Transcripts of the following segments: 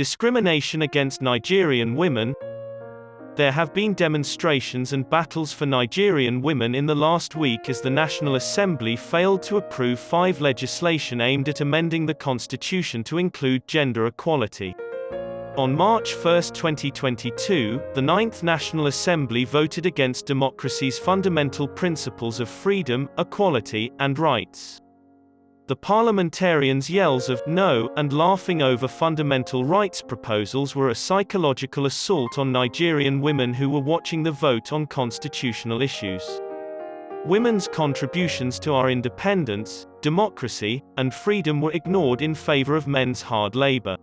Discrimination against Nigerian women. There have been demonstrations and battles for Nigerian women in the last week as the National Assembly failed to approve 5 legislation aimed at amending the constitution to include gender equality. On March 1, 2022, the 9th National Assembly voted against democracy's fundamental principles of freedom, equality, and rights. The parliamentarians' yells of "no" and laughing over fundamental rights proposals were a psychological assault on Nigerian women who were watching the vote on constitutional issues. Women's contributions to our independence, democracy, and freedom were ignored in favor of men's hard labor.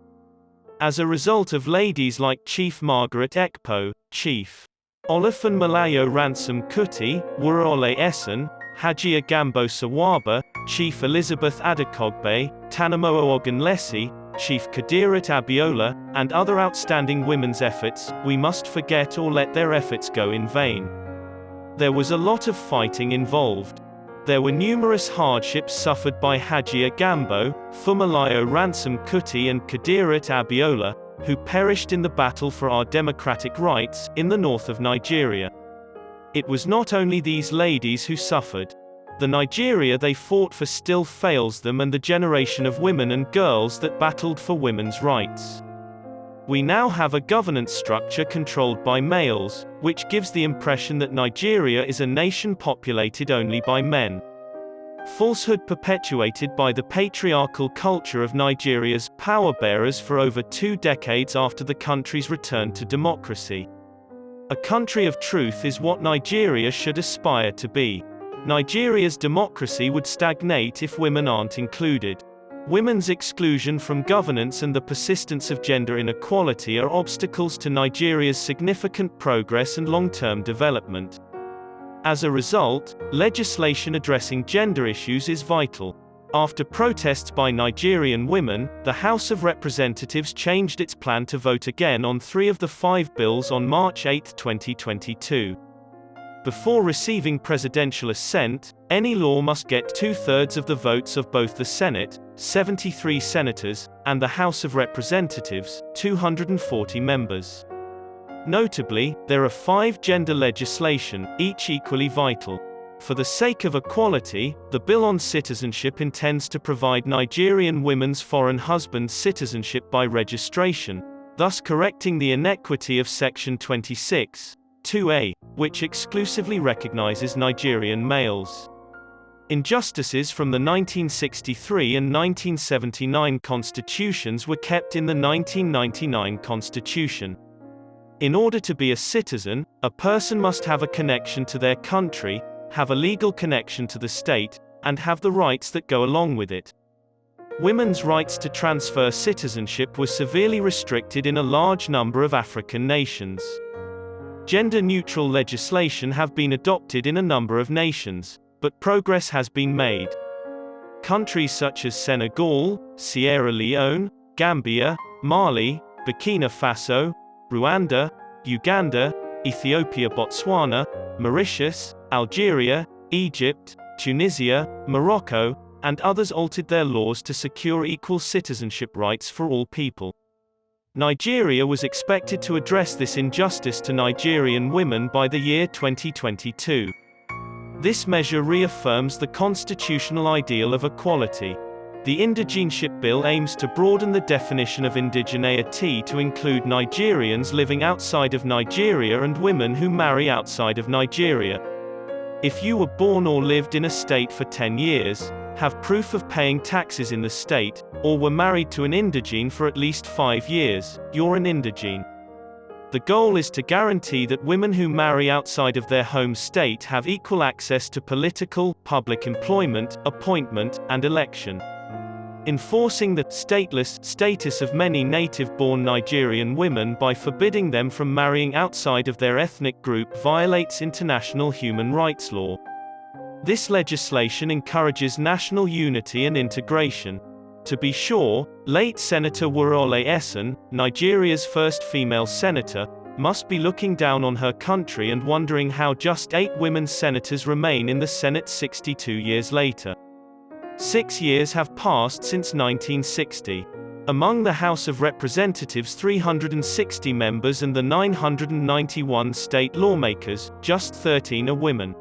As a result of ladies like Chief Margaret Ekpo, Chief Olufunmilayo Ransome Kuti, Wuraole Esan, Hajia Gambo Sawaba, Chief Elizabeth Adekogbe, Tanomowo Ogunlesi, Chief Kudirat Abiola, and other outstanding women's efforts, we must forget or let their efforts go in vain. There was a lot of fighting involved. There were numerous hardships suffered by Hajia Gambo, Fumilayo Ransome Kuti and Kudirat Abiola, who perished in the battle for our democratic rights, in the north of Nigeria. It was not only these ladies who suffered. The Nigeria they fought for still fails them and the generation of women and girls that battled for women's rights. We now have a governance structure controlled by males, which gives the impression that Nigeria is a nation populated only by men. Falsehood perpetuated by the patriarchal culture of Nigeria's power bearers for over 2 decades after the country's return to democracy. A country of truth is what Nigeria should aspire to be. Nigeria's democracy would stagnate if women aren't included. Women's exclusion from governance and the persistence of gender inequality are obstacles to Nigeria's significant progress and long-term development. As a result, legislation addressing gender issues is vital. After protests by Nigerian women, the House of Representatives changed its plan to vote again on 3 of the 5 bills on March 8, 2022. Before receiving presidential assent, any law must get 2/3 of the votes of both the Senate, 73 senators, and the House of Representatives, 240 members. Notably, there are 5 gender legislation, each equally vital. For the sake of equality, the Bill on Citizenship intends to provide Nigerian women's foreign husbands citizenship by registration, thus correcting the inequity of Section 26(2)(a), which exclusively recognizes Nigerian males. Injustices from the 1963 and 1979 constitutions were kept in the 1999 constitution. In order to be a citizen, a person must have a connection to their country, have a legal connection to the state, and have the rights that go along with it. Women's rights to transfer citizenship were severely restricted in a large number of African nations. Gender-neutral legislation have been adopted in a number of nations, but progress has been made. Countries such as Senegal, Sierra Leone, Gambia, Mali, Burkina Faso, Rwanda, Uganda, Ethiopia, Botswana, Mauritius, Algeria, Egypt, Tunisia, Morocco, and others altered their laws to secure equal citizenship rights for all people. Nigeria was expected to address this injustice to Nigerian women by the year 2022. This measure reaffirms the constitutional ideal of equality. The Indigeneship Bill aims to broaden the definition of indigeneity to include Nigerians living outside of Nigeria and women who marry outside of Nigeria. If you were born or lived in a state for 10 years, have proof of paying taxes in the state, or were married to an indigene for at least 5 years, you're an indigene. The goal is to guarantee that women who marry outside of their home state have equal access to political, public employment, appointment, and election. Enforcing the stateless status of many native-born Nigerian women by forbidding them from marrying outside of their ethnic group violates international human rights law. This legislation encourages national unity and integration. To be sure, late Senator Wuraole Esan, Nigeria's first female senator, must be looking down on her country and wondering how just 8 women senators remain in the Senate 62 years later. 6 years have passed since 1960. Among the House of Representatives' 360 members and the 991 state lawmakers, just 13 are women.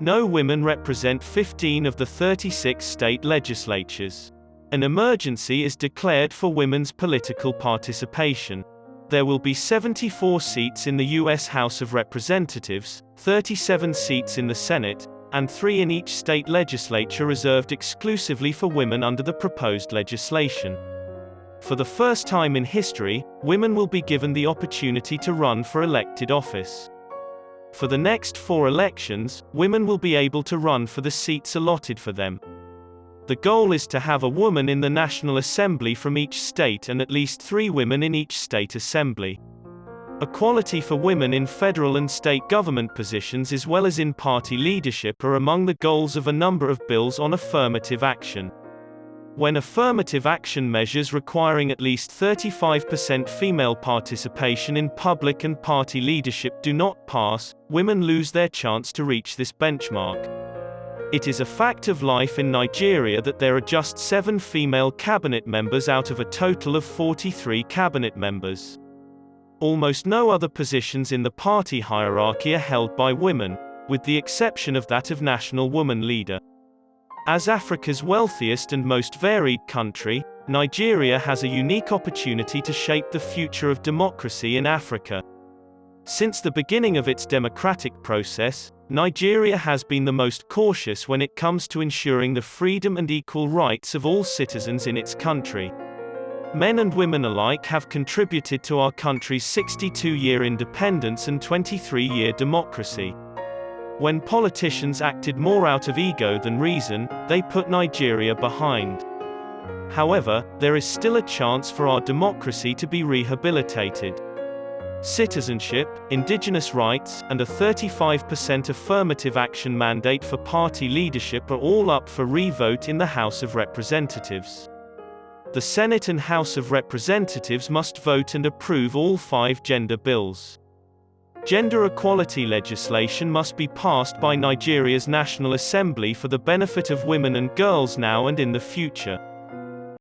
No women represent 15 of the 36 state legislatures. An emergency is declared for women's political participation. There will be 74 seats in the U.S. House of Representatives, 37 seats in the Senate, and 3 in each state legislature reserved exclusively for women under the proposed legislation. For the first time in history, women will be given the opportunity to run for elected office. For the next 4 elections, women will be able to run for the seats allotted for them. The goal is to have a woman in the National Assembly from each state and at least 3 women in each state assembly. Equality for women in federal and state government positions as well as in party leadership are among the goals of a number of bills on affirmative action. When affirmative action measures requiring at least 35% female participation in public and party leadership do not pass, women lose their chance to reach this benchmark. It is a fact of life in Nigeria that there are just 7 female cabinet members out of a total of 43 cabinet members. Almost no other positions in the party hierarchy are held by women, with the exception of that of National Woman Leader. As Africa's wealthiest and most varied country, Nigeria has a unique opportunity to shape the future of democracy in Africa. Since the beginning of its democratic process, Nigeria has been the most cautious when it comes to ensuring the freedom and equal rights of all citizens in its country. Men and women alike have contributed to our country's 62-year independence and 23-year democracy. When politicians acted more out of ego than reason, they put Nigeria behind. However, there is still a chance for our democracy to be rehabilitated. Citizenship, indigenous rights, and a 35% affirmative action mandate for party leadership are all up for re-vote in the House of Representatives. The Senate and House of Representatives must vote and approve all 5 gender bills. Gender equality legislation must be passed by Nigeria's National Assembly for the benefit of women and girls now and in the future.